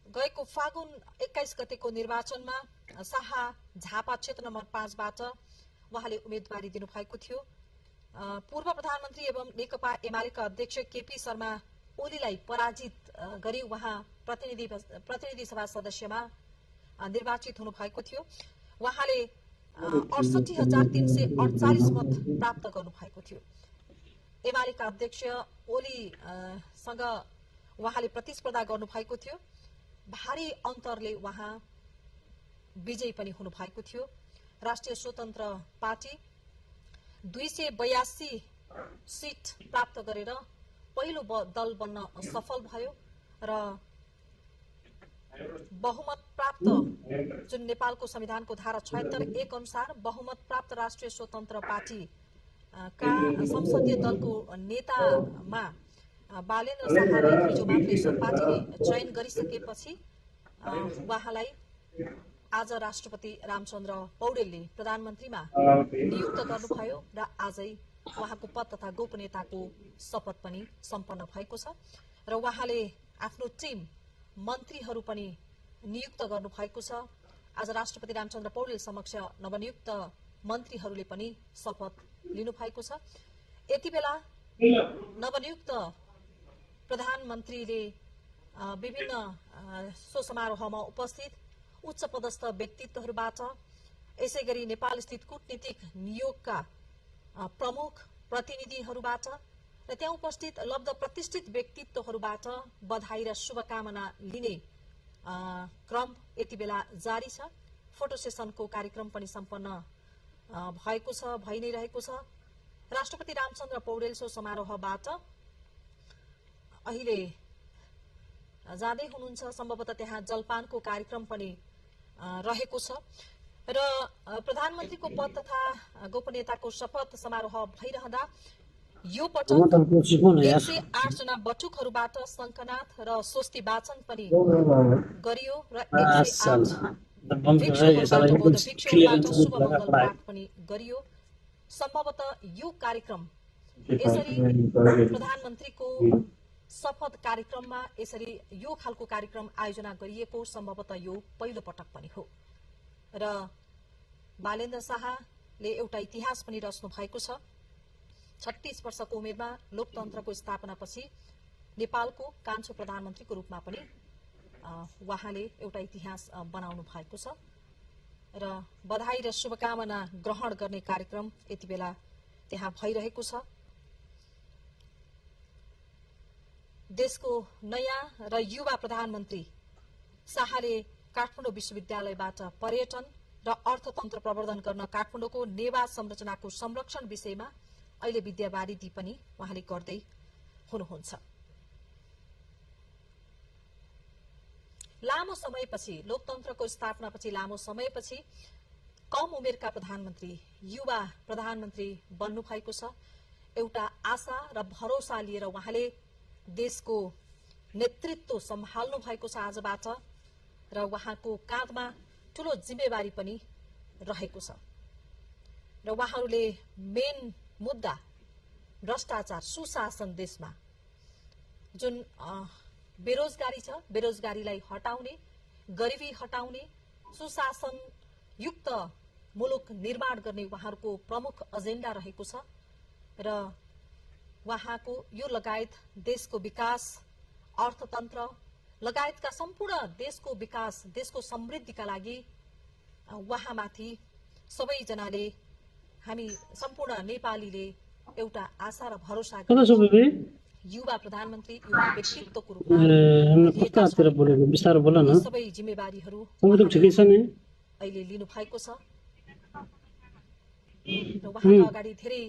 गएको फागुन 21 गतेको निर्वाचनमा शाह झापा क्षेत्र नम्बर 5 बाट उहाँले उम्मेदवारी दिनुभएको थियो। पूर्व प्रधानमन्त्री एवं नेकपा एमालेका अध्यक्ष केपी शर्मा ओलीलाई पराजित गरी उहाँ प्रतिनिधि सभा सदस्यमा निर्वाचित हुनुभएको थियो। उहाँले 68,348 मत प्राप्त गर्नुभएको थियो। एमालेका अध्यक्ष ओलीसँग उहाँले प्रतिस्पर्धा गर्नुभएको थियो। भारी अन्तरले उहाँ विजयी पनि हुनुभएको थियो। राष्ट्रिय स्वतन्त्र पार्टी 282 सिट प्राप्त गरेर पहिलो दल बन्न सफल भयो र बहुमत प्राप्त जुन नेपालको संविधानको धारा 76(1) अनुसार बहुमत प्राप्त राष्ट्रिय स्वतन्त्र पार्टी का संसदीय दलको नेतामा बालेन्द्र शाहलाई हिजो मात्रै पार्टीले चयन गरिसकेपछि उहाँलाई आज राष्ट्रपति रामचन्द्र पौडेलले प्रधानमन्त्रीमा नियुक्त गर्नुभयो र आजै उहाँको पद तथा गोपनीयताको शपथ पनि सम्पन्न भएको छ र उहाँले आफ्नो टिम मन्त्रीहरू पनि नियुक्त गर्नुभएको छ। आज राष्ट्रपति रामचन्द्र पौडेल समक्ष नवनियुक्त मन्त्रीहरूले पनि शपथ लिनुभएको छ। यति बेला नवनियुक्त प्रधानमन्त्रीले विभिन्न सो समारोहमा उपस्थित उच्च पदस्थ व्यक्तित्वहरूबाट यसैगरी नेपाल स्थित कूटनीतिक नियोगका प्रमुख प्रतिनिधिहरूबाट र त्यहाँ उपस्थित लब्ध प्रतिष्ठित व्यक्तित्वहरूबाट बधाई र शुभकामना लिने क्रम यति बेला जारी छ। फोटो सेसनको कार्यक्रम पनि सम्पन्न भएको छ, भइ नै रहेको छ। राष्ट्रपति रामचन्द्र पौडेल सो समारोहबाट अहिले जाँदै हुनुहुन्छ। सम्भवतः त्यहाँ जलपानको कार्यक्रम पनि रहेको छ र प्रधानमन्त्रीको पद तथा गोपनीयताको शपथ समारोह भइरहँदा यो पटक 108 जना बटुकहरूबाट शङ्खनाथ र स्वस्ति वाचन पनि गरियो र 108 भिक्षुबाट शुभमङ्गल पाठ पनि गरियो। सम्भवतः यो कार्यक्रम यसरी प्रधानमन्त्रीको शपथ कार्यक्रममा यसरी यो खालको कार्यक्रम आयोजना गरिएको सम्भवतः यो पहिलो पटक पनि हो र बालेन्द्र शाहले एउटा इतिहास पनि रच्नु भएको छ। 36 वर्षको उमेरमा लोकतन्त्रको स्थापनापछि नेपालको कान्छो प्रधानमन्त्रीको रूपमा पनि उहाँले एउटा इतिहास बनाउनु भएको छ र बधाई र शुभकामना ग्रहण गर्ने कार्यक्रम यति बेला त्यहाँ भइरहेको छ। देशको नयाँ र युवा प्रधानमन्त्री शाहले काठमाडौँ विश्वविद्यालयबाट पर्यटन र अर्थतन्त्र प्रवर्धन गर्न काठमाडौँको नेवार संरचनाको संरक्षण विषयमा अहिले विद्यावारिधि पनि उहाँले गर्दै हुनुहुन्छ। लामो समयपछि लोकतन्त्रको स्थापनापछि लामो समयपछि कम उमेरका प्रधानमन्त्री युवा प्रधानमन्त्री बन्नु भएको छ। एउटा आशा र भरोसा लिएर उहाँले देशको नेतृत्व सम्हाल्नु भएको छ आजबाट र उहाँको काँधमा ठूलो जिम्मेवारी पनि रहेको छ र उहाँहरूले मेन मुद्दा भ्रष्टाचार सुशासन देशमा जुन बेरोजगारी छ बेरोजगारीलाई हटाउने गरिबी हटाउने सुशासन युक्त मुलुक निर्माण गर्ने उहाँहरूको प्रमुख एजेन्डा रहेको छ र उहाँको यो लगायत देशको विकास अर्थतन्त्र लगायतका सम्पूर्ण देशको विकास देशको समृद्धिका लागि उहाँमाथि सबैजनाले हामी सम्पूर्ण नेपालीले एउटा आशा र भरोसा युवा प्रधानमन्त्री युवा व्यक्तित्वको रूपमा सबै जिम्मेवारीहरू अहिले लिनु भएको छ र उहाँका अगाडि धेरै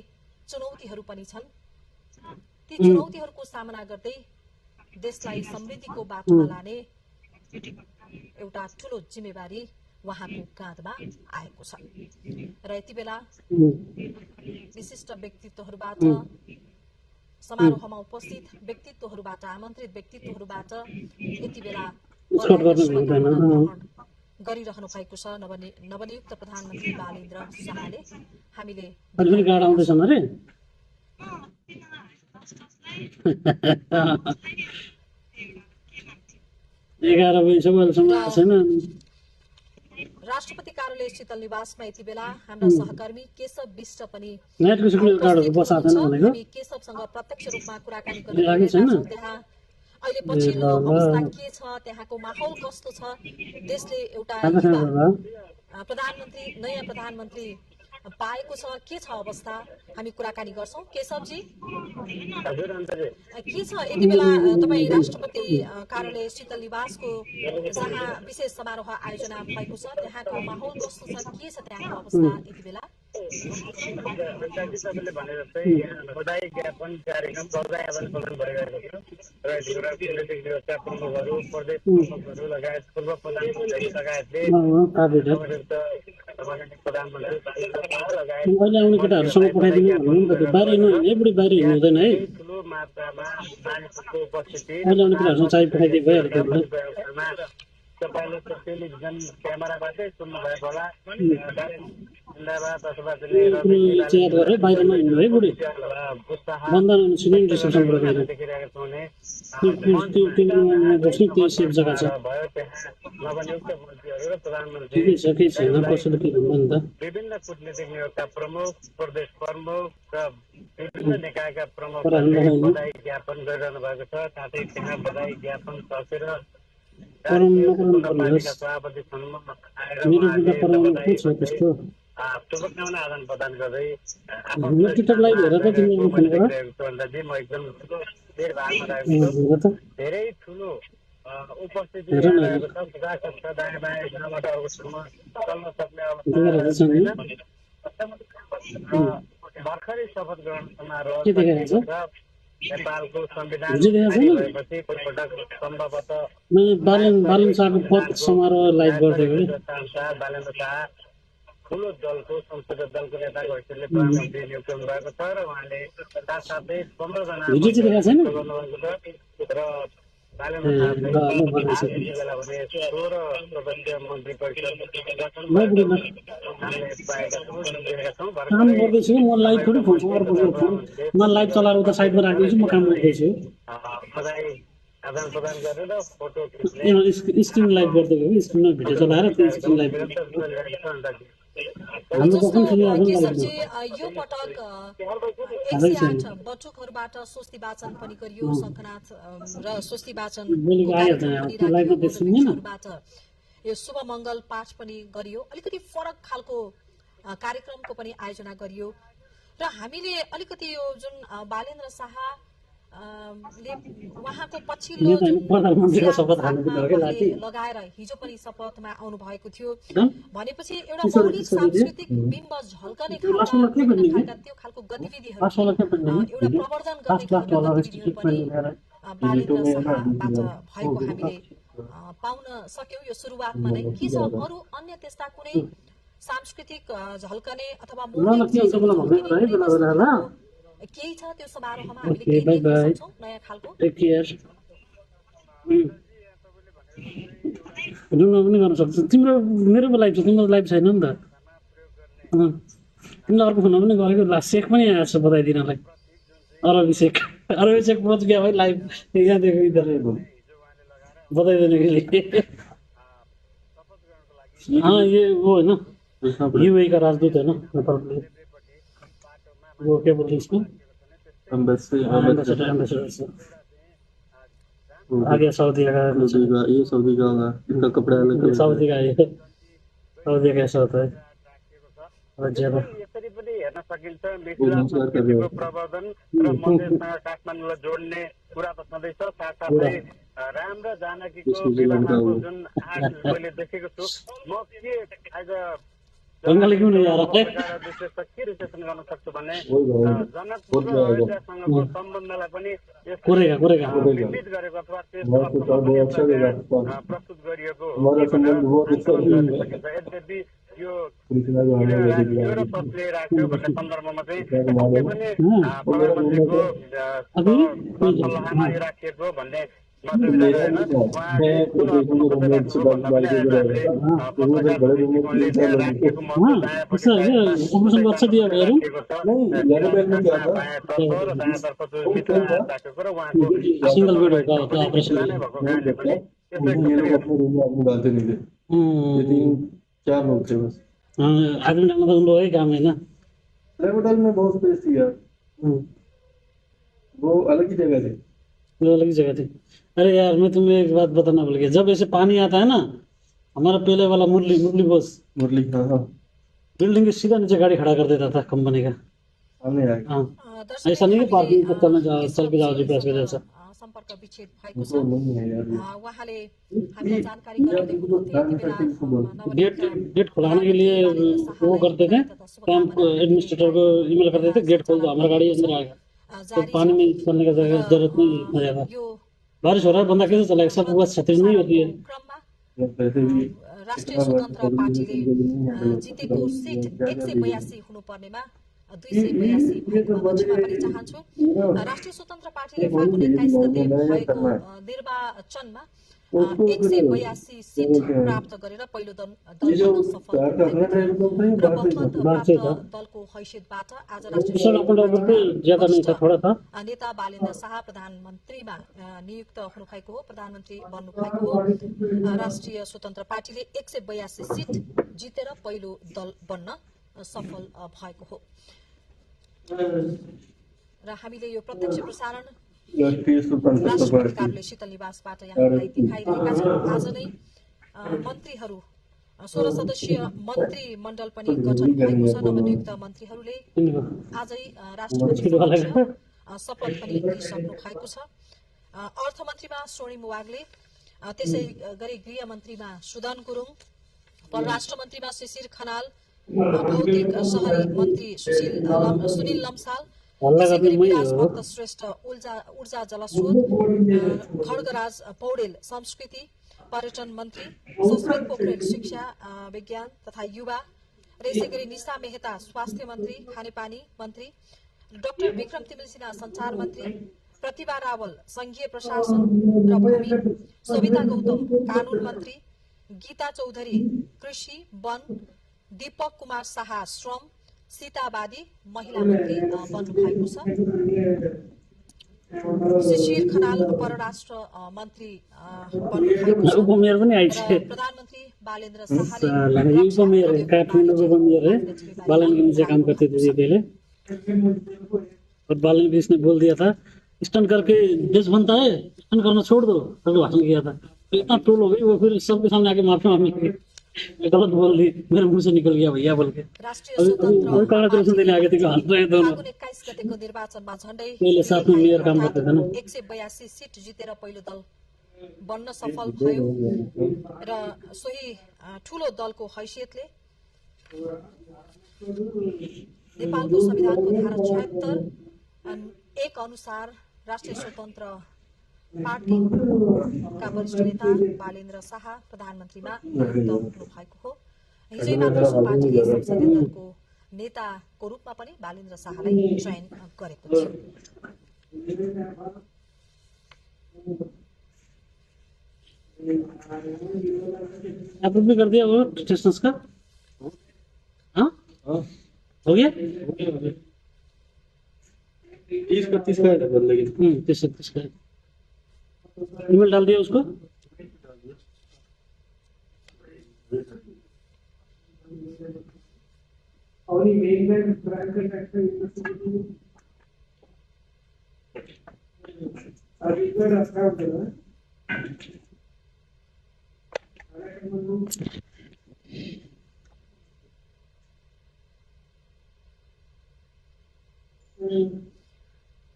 चुनौतीहरू पनि छन्। ती चुनौतीहरूको सामना गर्दै देशलाई समृद्धिको बाटोमा लाने एउटा ठूलो जिम्मेवारी उहाँको काँधमा आएको छ र यति बेला विशिष्ट व्यक्तित्वहरूबाट समारोहमा उपस्थित व्यक्तित्वहरूबाट आमन्त्रित व्यक्तित्वहरूबाट यति बेला गरिरहनु भएको छ नवनियुक्त प्रधानमन्त्री बालेन्द्र शाहले। हामीले 11 बजीसम्म छैन। राष्ट्रपति कार्यालय शीतल निवासमा यति बेला हाम्रा सहकर्मी केशव विष्ट पनि हामी केशवसँग प्रत्यक्ष रूपमा कुराकानी गरिरहेका त्यहाँ अहिले पछिल्लो अवस्था के छ त्यहाँको माहौल कस्तो छ देशले एउटा प्रधानमन्त्री नयाँ प्रधानमन्त्री पाएको छ के छ अवस्था हामी कुराकानी गर्छौं। केशवजी के छ यति बेला तपाई राष्ट्रपति कार्यालय शीतल निवासको जहाँ विशेष समारोह आयोजना भएको छ त्यहाँको माहौल कस्तो छ के छ त्यहाँको अवस्था यति बेला? तपाईँले भने जस्तै बधाई ज्ञापन कार्यक्रम बधाई आदान प्रदान भइरहेको छ र राजनीतिक व्यवस्था प्रमुखहरू प्रदेश प्रमुखहरू लगायत पूर्व प्रधानमन्त्री लगायतले ठुलो मात्रामा मानिसहरूको उपस्थिति तपाईँले टेलिभिजन क्यामेराबाटै सुन्नुभएको होला। नवनियुक्त मन्त्रीहरू र प्रधानमन्त्री विभिन्न कूटनीतिक नियोगका प्रमुख प्रदेश प्रमुख र विभिन्न निकायका प्रमुखहरूले बधाई ज्ञापन गरिरहनु भएको छ। साथै त्यहाँ बधाई ज्ञापन सकेर सभापति शुभकामना आदान प्रदान गर्दै म एकदम धेरै ठुलो उपस्थिति रहेको छ। दायाँ बायाँ एकजनाबाट अर्कोसम्म चल्न सक्ने अवस्था भर्खरै शपथ ग्रहण समारोह नेपालको संविधान भएपछि पहिलोपटक सम्भवतः बालेन्द्र शाहको पद समारोह लाइभ गर्दै बालेन्द्र शाह ठुलो दलको संसदीय दलको नेताको हैसियतले प्रधानमन्त्री नियुक्त हुनुभएको छ र उहाँले साथसाथै 15 जना भिडियो चाहिँ देखाएको छैन? गर्नुभएको छ र बालेन्द्र शाहले बेला भने 16 सदस्यीय मन्त्री परिषद गठन हामीले पाएका छौँ। काम गर्दैछु म लाइभ थोरै फोन म लाइभ चलाएर उता साइडमा राख्दैछु म काम गर्दैछु बधाई आदान प्रदान गरेर फोटो खिच्ने स्क्रिन लाइभ गर्दै हो स्क्रिनमा भिडियो चलाएर त्यो स्क्रिन लाइभ हाम्रो कখন सुनिरहेको केशवजी, यो पटक 108 बटुकहरूबाट स्वस्ति वाचन पनि गरियो। शङ्खनाथ र स्वस्ति वाचन यो शुभ मङ्गल पाठ पनि गरियो। अलिकति फरक खालको कार्यक्रमको पनि आयोजना गरियो र हामीले अलिकति यो जुन बालेन्द्र शाह उहाँको पछिल्लो लगाएर हिजो पनि शपथमा आउनु भएको थियो भनेपछि एउटा मौलिक सांस्कृतिक बिम्ब झल्कने खालका त्यो खालको गतिविधिहरू एउटा प्रवर्धन गर्ने खालका गतिविधिहरू पनि बालेन्द्र शाहबाट भएको हामीले पाउन सक्यौँ यो सुरुवातमा नै। के छ अरू अन्य त्यस्ता कुनै सांस्कृतिक झल्कने अथवा केही छ त्यो समारोहमा हामीले केही देख्न सक्छौँ नयाँ खालको? पनि गर्न सक्छ। तिम्रो मेरो लाइभ छ, तिम्रो लाइभ छैन नि त। तिमीले अर्को फोनमा पनि गरेको ला सेक पनि आएको छ बधाई दिनलाई। अरबिसेक पहुँच गया भाइ लाइभ यहाँ देखो इधर बधाई देने के लिए। हाँ ये वो है ना यूएई का राजदूत है ना नेपाल के लिए। वो क्या बोलते हैं इसको? एम्बेसडर आ गया सऊदी का। ये सऊदी का होगा, इनका कपड़ा अलग है। सऊदी का ये सऊदी का ऐसा होता है। यसरी पनि हेर्न सकिन्छ मिथिला संस्कृतिको प्रवर्धन र मधेससँग काठमाडौँलाई जोड्ने कुरा त छँदैछ। साथसाथै राम र जानकीको विवाहको जुन आर्ट मैले देखेको छु म के आज बंगाली क्यों नहीं आ रहा है? के रिसेप्सन गर्न सक्छु भने जनकपुर र अयोध्यासँगको सम्बन्धलाई पनि विविध गरेको अथवा प्रस्तुत गरिएको यद्यपि यो तस्ले राख्यो भन्ने सन्दर्भमा चाहिँ प्रधानमन्त्रीको सल्लाहमा यो राखिएको भन्ने चार लोग थे बस। आदमी डालना तो उन लोगों ही काम है ना। होटल में बहुत स्पेस थी यार, वो अलग ही जगह थी। वो अलग ही जगह थी। अरे यार मैं तुम्हें एक बात बताना भूल गया, जब ऐसे पानी आता है ना हमारा पहले वाला मुरली बॉस बिल्डिंग के सीधा नीचे गाड़ी खड़ा कर देता था कंपनी का। हाँ ऐसा नहीं कि पार्किंग पर चल के जाओ जीपीएस के जैसा। सम्पर्क विच्छेद भएको छ। उहाँले हामीलाई जानकारी गराउँदै हुनुहुन्थ्यो। गेट खुलाने के लिए वो करते थे, कैंप एडमिनिस्ट्रेटर को ईमेल करते थे गेट खोल दो हमारा गाड़ी अंदर आएगा। तो पानी में चलने का जरूरत नहीं इतना ज्यादा। बारिश हो रहा है बंदा कैसे चलाएगा, सब बस छतरी नहीं होती है। राष्ट्रिय स्वतन्त्र पार्टीले जितेको सिट 182 हुनुपर्नेमा 282 भएको पक्षमा पनि चाहन्छु। राष्ट्रिय स्वतन्त्र पार्टीले फागुन 21 गते भएको निर्वाचनमा 182 सिट प्राप्त गरेर पहिलो दल बन्न सफल दलको हैसियतबाट आज नेता बालेन्द्र शाह प्रधानमन्त्रीमा नियुक्त हुनुभएको हो, प्रधानमन्त्री बन्नुभएको हो। राष्ट्रिय स्वतन्त्र पार्टीले 182 सिट जितेर पहिलो दल बन्न सफल भएको हो र हामीले यो प्रत्यक्ष प्रसारण राष्ट्रपति कार्यालय शीतल निवासबाट यहाँलाई देखाइरहेका छौँ। आज नै मन्त्रीहरू 16 सदस्यीय मन्त्रीमण्डल पनि गठन भएको छ। नवनियुक्त मन्त्रीहरूले आजै राष्ट्रपति शपथ पनि लिइसक्नु भएको छ। अर्थमन्त्रीमा स्वर्णिम वाग्ले, त्यसै गरी गृहमन्त्रीमा सुदन गुरुङ, परराष्ट्र मन्त्रीमा शिशिर खनाल, भौतिक शहरी मन्त्री सुनिल लम्साल, विलास भक्त श्रेष्ठ ऊर्जा जलस्रोत, खड्गराज पौडेल संस्कृति पर्यटन मन्त्री, संस्कृत पोखरेल शिक्षा विज्ञान तथा युवा, र यसैगरी निशा मेहता स्वास्थ्य मन्त्री, खानेपानी मन्त्री, डाक्टर विक्रम तिमिल सिन्हा संचार मन्त्री, प्रतिभा रावल संघीय प्रशासन र भूमि, सविता गौतम कानून मन्त्री, गीता चौधरी कृषि वन, दीपक कुमार शाह श्रम, सीता बादी महिला मन्त्री बन्नु भएको छ। शिशिर खनाल परराष्ट्र मन्त्री बन्नु भएको छ। उपमेयर पनि आइछ। प्रधानमन्त्री बालेन्द्र शाहले उपमेयर काठमाडौँको उपमेयर है, बालन के नीचे काम करते थे ये पहले, और बालन भी इसने बोल दिया था स्टंट करके देश बनता है, स्टंट करना छोड़ दो, तभी भाषण किया था। तो इतना ट्रोल हो गई वो, फिर सबके सामने आके माफी मांगी, गलत बोल दी, मेरे मुंह से निकल गया भैया बोल के। कांग्रेचुलेसन देने आगे थे कि हंस रहे दोनों। 21 गतेको निर्वाचनमा झण्डै पहले साथ में मेयर काम करते थे ना। 182 सीट जितेर पहिलो दल बन्न सफल भयो र सोही ठूलो दलको हैसियतले नेपालको संविधानको धारा 76(1) अनुसार राष्ट्रिय स्वतन्त्र पार्टीका वरिष्ठ नेता बालेन्द्र शाह प्रधानमन्त्रीमा नियुक्त हुनु भएको हो। हिजै मात्र सो पार्टीले संसदीय दलको नेताको रूपमा पनि बालेन्द्र शाहलाई चयन गरेको थियो। अप्रूव भी कर दिया वो स्टेशंस का? हाँ हो गया? 30-31 का है बदलेगी। 30-31 का ईमेल डाल दिया उसको।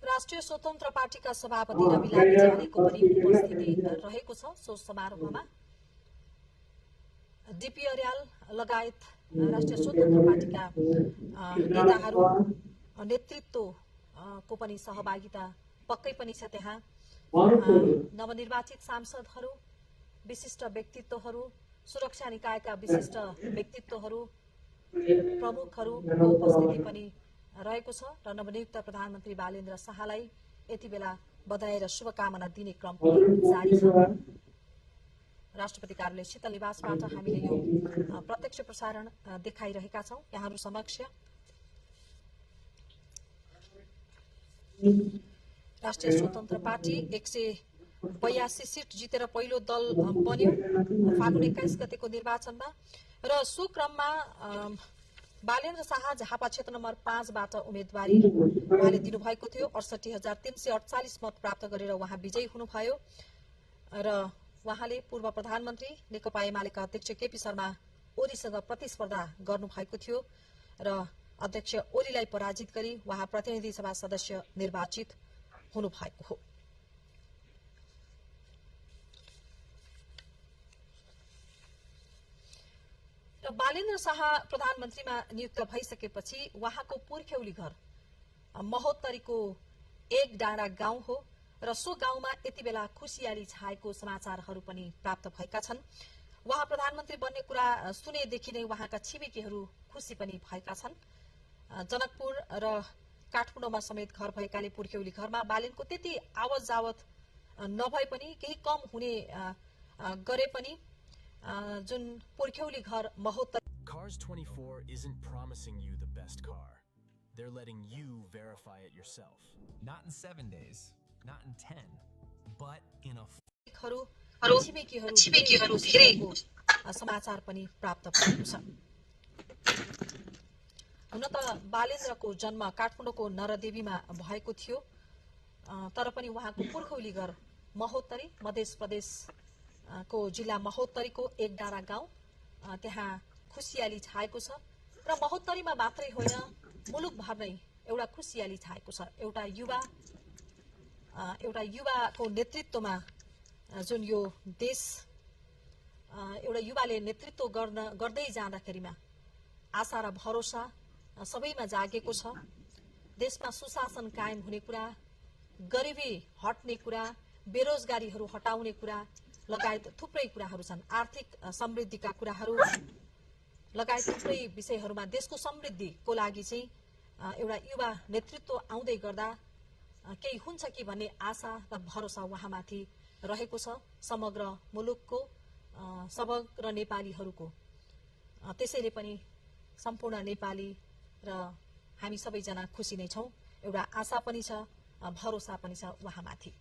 राष्ट्रिय स्वतन्त्र पार्टीका सभापति रवि लामिछानेको पनि उपस्थिति रहेको छ। सो समारोहमा डीपी अर्याल लगायत राष्ट्रिय स्वतन्त्र पार्टीका नेताहरू नेतृत्वको पनि सहभागिता पक्कै पनि छ। त्यहाँ नवनिर्वाचित सांसदहरू, विशिष्ट व्यक्तित्वहरू, सुरक्षा निकायका विशिष्ट व्यक्तित्वहरू, प्रमुखहरूको उपस्थिति पनि रहेको छ र नवनियुक्त प्रधानमन्त्री बालेन्द्र शाहलाई यति बेला बधाई र शुभकामना दिने क्रम पनि जारी छ। राष्ट्रपति कार्यालय शीतल निवासबाट हामीले यो प्रत्यक्ष प्रसारण देखाइरहेका छौं यहाँहरू समक्ष। राष्ट्रिय स्वतन्त्र पार्टी 182 सीट जितेर पहिलो दल बन्यो फागुन 21 गतेको निर्वाचनमा र सो क्रममा बालेन्द्र शाह झापा क्षेत्र नम्बर 5 बाट उम्मेदवारी उहाँले दिनुभएको थियो। 68,348 मत प्राप्त गरेर उहाँ विजयी हुनुभयो र उहाँले पूर्व प्रधानमन्त्री नेकपा एमालेका अध्यक्ष केपी शर्मा ओलीसँग प्रतिस्पर्धा गर्नुभएको थियो र अध्यक्ष ओलीलाई पराजित गरी उहाँ प्रतिनिधि सभा सदस्य निर्वाचित हुनुभएको हो। र बालेन्द्र शाह प्रधानमन्त्रीमा नियुक्त भइसकेपछि उहाँको पुर्ख्यौली घर महोत्तरीको एक डाँडा गाउँ हो र सो गाउँमा यति बेला खुसियाली छाएको समाचारहरू पनि प्राप्त भएका छन्। उहाँ प्रधानमन्त्री बन्ने कुरा सुनेदेखि नै उहाँका छिमेकीहरू खुसी पनि भएका छन्। जनकपुर र काठमाडौँमा समेत घर भएकाले पुर्ख्यौली घरमा बालेनको त्यति आवत जावत नभए पनि केही कम हुने गरे पनि जुन पुर्ख्यौली घर Mahottari Cars 24 isn't promising you the best car. They're letting you verify it yourself. Not in 7 days, not in 10, but in a छिमेकीहरू धेरै समाचार पनि प्राप्त भएको छ। हुन त बालेन्द्रको जन्म काठमाडौँको नरदेवीमा भएको थियो तर पनि उहाँको पुर्ख्यौली घर महोत्तरी मध्य प्रदेशको जिल्ला महोत्तरीको एक डाँडा गाउँ त्यहाँ खुसियाली छाएको छ र महोत्तरीमा मात्रै होइन मुलुकभर नै एउटा खुसियाली छाएको छ। एउटा युवाको नेतृत्वमा जुन यो देश एउटा युवाले नेतृत्व गर्दै जाँदाखेरिमा आशा र भरोसा सबैमा जागेको छ। देशमा सुशासन कायम हुने कुरा, गरिबी हट्ने कुरा, बेरोजगारीहरू हटाउने कुरा लगायत थुप्रै कुराहरू छन्। आर्थिक समृद्धिका कुराहरू लगायत थुप्रै विषयहरूमा देशको समृद्धिको लागि चाहिँ एउटा युवा नेतृत्व आउँदै गर्दा केही हुन्छ कि भन्ने आशा र भरोसा उहाँमाथि रहेको छ। समग्र मुलुकको समग्र नेपालीहरूको त्यसैले पनि सम्पूर्ण नेपाली र हामी सबैजना खुसी नै छौं। एउटा आशा पनि छ, भरोसा पनि छ उहाँमाथि।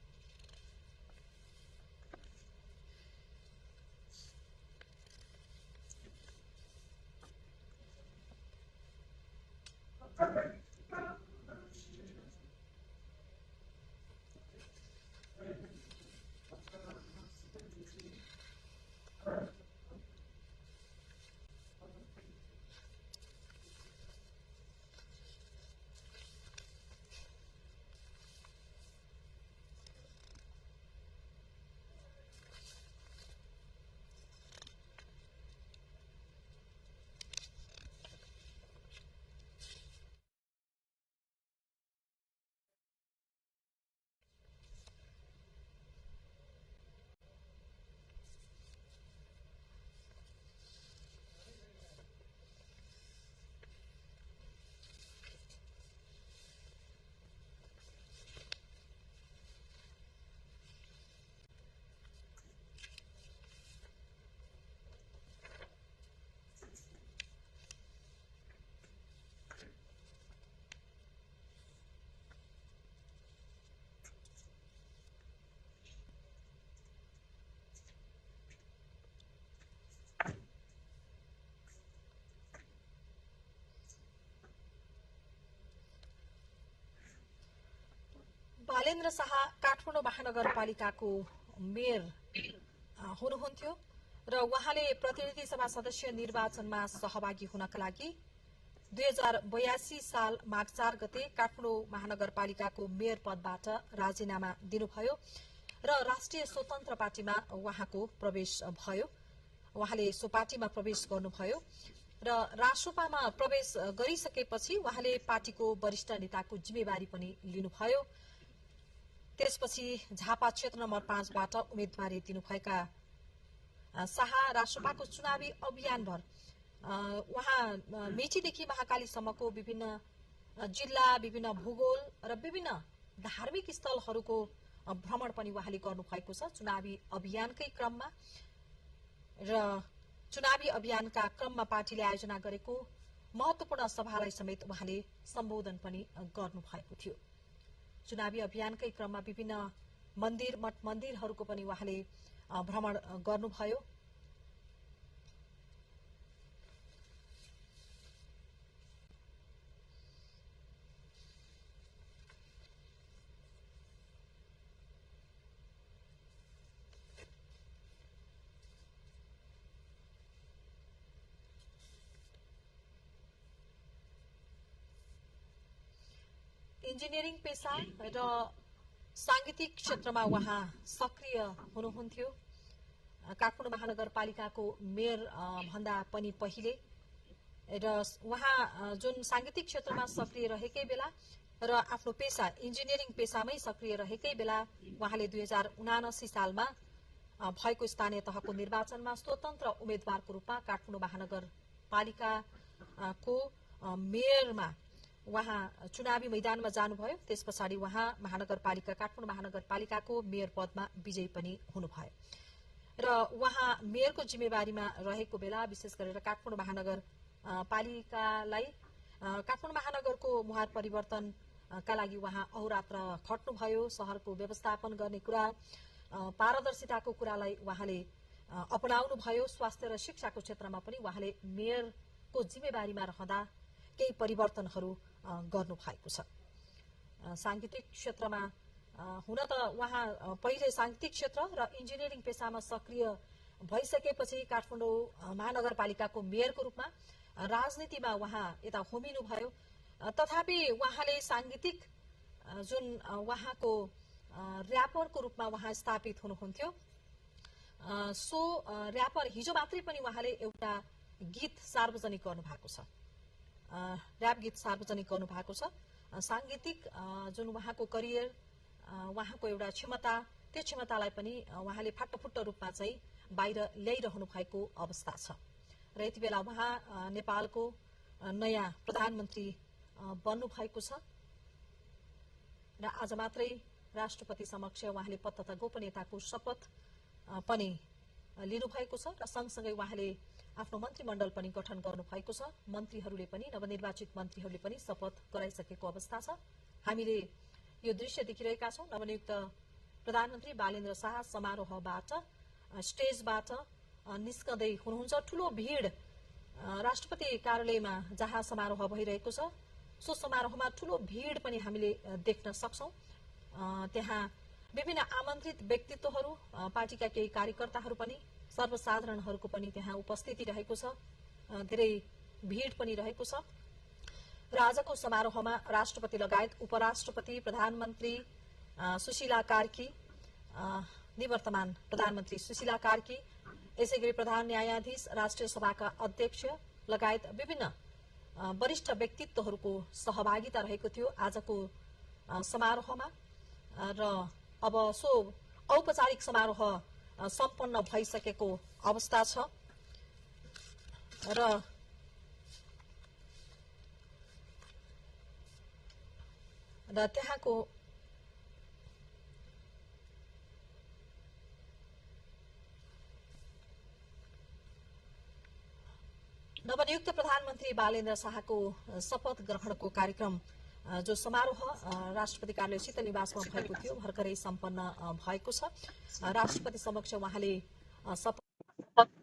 बालेन्द्र शाह काठमाडौँ महानगरपालिकाको मेयर हुनुहुन्थ्यो र उहाँले प्रतिनिधि सभा सदस्य निर्वाचनमा सहभागी हुनका लागि 2082 साल माघ 4 गते काठमाडौँ महानगरपालिकाको मेयर पदबाट राजीनामा दिनुभयो र राष्ट्रिय स्वतन्त्र पार्टीमा उहाँको प्रवेश भयो। उहाँले सो पार्टीमा प्रवेश गर्नुभयो र रासोपामा प्रवेश गरिसकेपछि उहाँले पार्टीको वरिष्ठ नेताको जिम्मेवारी पनि लिनुभयो। त्यसपछि झापा क्षेत्र नम्बर 5 बाट उम्मेदवारी दिनुभएका शाह रासोपाको चुनावी अभियानभर उहाँ मेचीदेखि महाकालीसम्मको विभिन्न जिल्ला, विभिन्न भूगोल र विभिन्न धार्मिक स्थलहरूको भ्रमण पनि उहाँले गर्नुभएको छ चुनावी अभियानकै क्रममा। र चुनावी अभियानका क्रममा पार्टीले आयोजना गरेको महत्वपूर्ण सभालाई समेत उहाँले सम्बोधन पनि गर्नुभएको थियो। चुनावी अभियानकै क्रममा विभिन्न मन्दिर, मठ मन्दिरहरूको पनि उहाँले भ्रमण गर्नुभयो। इन्जिनियरिङ पेसा र सांगीतिक क्षेत्रमा उहाँ सक्रिय हुनुहुन्थ्यो। काठमाडौँ महानगरपालिकाको मेयर भन्दा पनि पहिले र उहाँ जुन सांगीतिक क्षेत्रमा सक्रिय रहेकै बेला र आफ्नो पेसा इन्जिनियरिङ पेसामै सक्रिय रहेकै बेला उहाँले 2079 सालमा भएको स्थानीय तहको निर्वाचनमा स्वतन्त्र उम्मेद्वारको रूपमा काठमाडौँ महानगरपालिकाको मेयरमा उहाँ चुनावी मैदानमा जानुभयो। त्यस पछाडि उहाँ काठमाडौँ महानगरपालिकाको मेयर पदमा विजयी पनि हुनुभयो र उहाँ मेयरको जिम्मेवारीमा रहेको बेला विशेष गरेर काठमाडौँ महानगरपालिकालाई काठमाडौँ महानगरको मुहार परिवर्तनका लागि उहाँ अहोरात्र खट्नुभयो। शहरको व्यवस्थापन गर्ने कुरा, पारदर्शिताको कुरालाई उहाँले अपनाउनु भयो। स्वास्थ्य र शिक्षाको क्षेत्रमा पनि उहाँले मेयरको जिम्मेवारीमा रहँदा केही परिवर्तनहरू गर्नु भएको छ। सांगीतिक क्षेत्रमा हुन त उहाँ पहिले सांगीतिक क्षेत्र र इन्जिनियरिङ पेसामा सक्रिय भइसकेपछि काठमाडौँ महानगरपालिकाको मेयरको रूपमा राजनीतिमा उहाँ यता होमिनु भयो। तथापि उहाँले सांगीतिक जुन उहाँको र्यापरको रूपमा उहाँ स्थापित हुनुहुन्थ्यो, सो र्यापर हिजो मात्रै पनि उहाँले एउटा गीत सार्वजनिक गर्नु भएको छ, र्याप गीत सार्वजनिक गर्नु भएको छ। सांगीतिक जुन उहाँको करियर, उहाँको एउटा क्षमता, त्यो क्षमतालाई पनि उहाँले फाटोफुट्टो रूपमा चाहिँ बाहिर ल्याइरहनु भएको अवस्था छ र यति बेला उहाँ नेपालको नयाँ प्रधानमन्त्री बन्नु भएको छ र आज मात्रै राष्ट्रपति समक्ष उहाँले पद तथा गोपनीयताको शपथ पनि लिनुभएको छ र सँगसँगै उहाँले आफ्नो मन्त्रीमण्डल पनि गठन गर्नुभएको छ। मन्त्रीहरूले पनि नवनिर्वाचित मन्त्रीहरूले पनि शपथ गराइसकेको अवस्था छ। हामीले यो दृश्य देखिरहेका छौं। नवनियुक्त प्रधानमन्त्री बालेन्द्र शाह समारोहबाट स्टेजबाट निस्कँदै हुनुहुन्छ। ठूलो भीड़ राष्ट्रपति कार्यालयमा जहाँ समारोह भइरहेको छ सो समारोहमा ठूलो भीड़ पनि हामीले देख्न सक्छौं। त्यहाँ विभिन्न आमन्त्रित व्यक्तित्वहरू, पार्टीका केही कार्यकर्ताहरू पनि, सर्वसाधारणहरूको पनि त्यहाँ उपस्थिति रहेको छ। धेरै भीड़ पनि रहेको छ र आजको समारोहमा राष्ट्रपति लगायत उपराष्ट्रपति, प्रधानमन्त्री सुशीला कार्की, निवर्तमान प्रधानमन्त्री सुशीला कार्की, यसैगरी प्रधान न्यायाधीश, राष्ट्रिय सभाका अध्यक्ष लगायत विभिन्न वरिष्ठ व्यक्तित्वहरूको सहभागिता रहेको थियो आजको समारोहमा। र अब सो औपचारिक समारोह सम्पन्न भइसकेको अवस्था छ र त्यहाँको नवनियुक्त प्रधानमन्त्री बालेन्द्र शाहको शपथ ग्रहणको कार्यक्रम जो समारोह राष्ट्रपति कार्यालय शीतल निवासमा भएको थियो भर्खरै सम्पन्न भएको छ। राष्ट्रपति समक्ष उहाँले शपथ